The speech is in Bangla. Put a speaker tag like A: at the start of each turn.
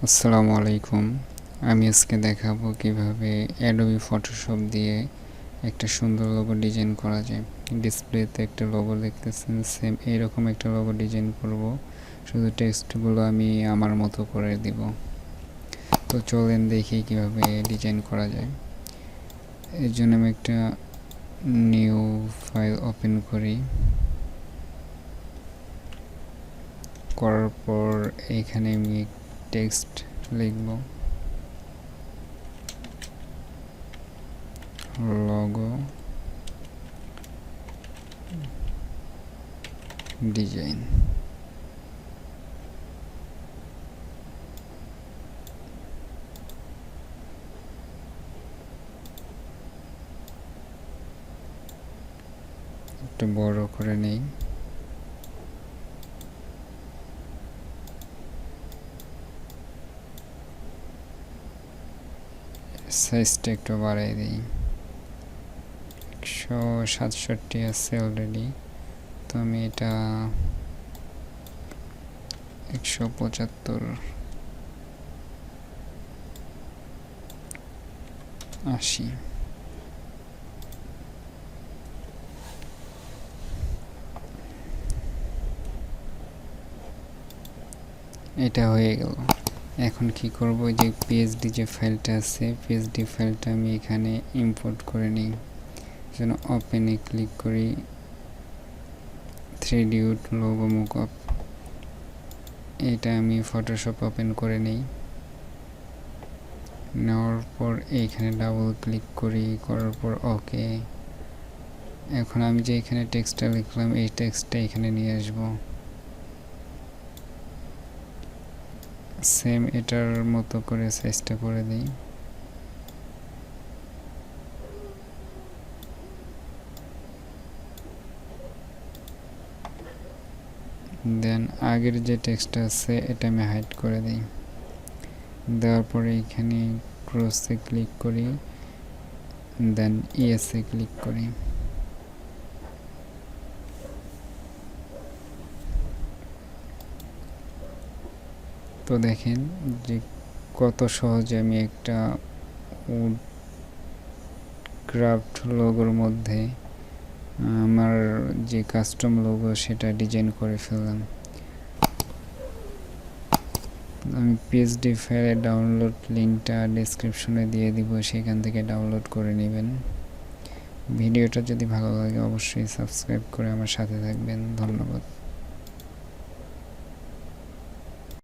A: আসসালামু আলাইকুম। আমি আজকে দেখাবো কিভাবে অ্যাডোবি ফটোশপ দিয়ে একটা সুন্দর লোগো ডিজাইন করা যায়। ডিসপ্লেতে একটা লোগো দেখতেছেন, সেম এইরকম একটা লোগো ডিজাইন করব। শুধু টেক্সটগুলো আমি আমার মতো করে দিব। তো চলেন দেখি কিভাবে ডিজাইন করা যায়। এর জন্য আমি একটা নিউ ফাইল ওপেন করি। করার পর এখানে আমি টেক্সট লিখব, লোগো ডিজাইন। একটু বড় করে নেই। সাইজটা একটু বাড়াই দিই। 167 আছে অলরেডি, তো আমি এটা 175 80। এটা হয়ে গেল। এখন কি করব, যে পিএসডি যে ফাইলটা আছে, পিএসডি ফাইলটা আমি এখানে ইম্পোর্ট করে নিই। যেন ওপেনে ক্লিক করি, 3D লোগো মুকআপ, এটা আমি ফটোশপ ওপেন করে নিই। নেওয়ার পর এইখানে ডাবল ক্লিক করি, করার পর ওকে। এখন আমি যে এখানে টেক্সটটা লিখলাম, এই টেক্সটটা এখানে নিয়ে আসব। সেম এটার মতো করে সাইজটা করে দিই। দেন আগের যে টেক্সটটা আছে এটা আমি হাইড করে দিই। দেওয়ার পরে এখানে ক্রসে ক্লিক করি, দেন ইএসএ ক্লিক করি। তো দেখেন যে কত সহজে আমি একটা উড ক্রাফট লোগোর মধ্যে আমার যে কাস্টম লোগো সেটা ডিজাইন করে ফেললাম। আমি পিএসডি ফাইলের ডাউনলোড লিঙ্কটা ডেসক্রিপশনে দিয়ে দিব, সেখান থেকে ডাউনলোড করে নেবেন। ভিডিওটা যদি ভালো লাগে অবশ্যই সাবস্ক্রাইব করে আমার সাথে থাকবেন। ধন্যবাদ।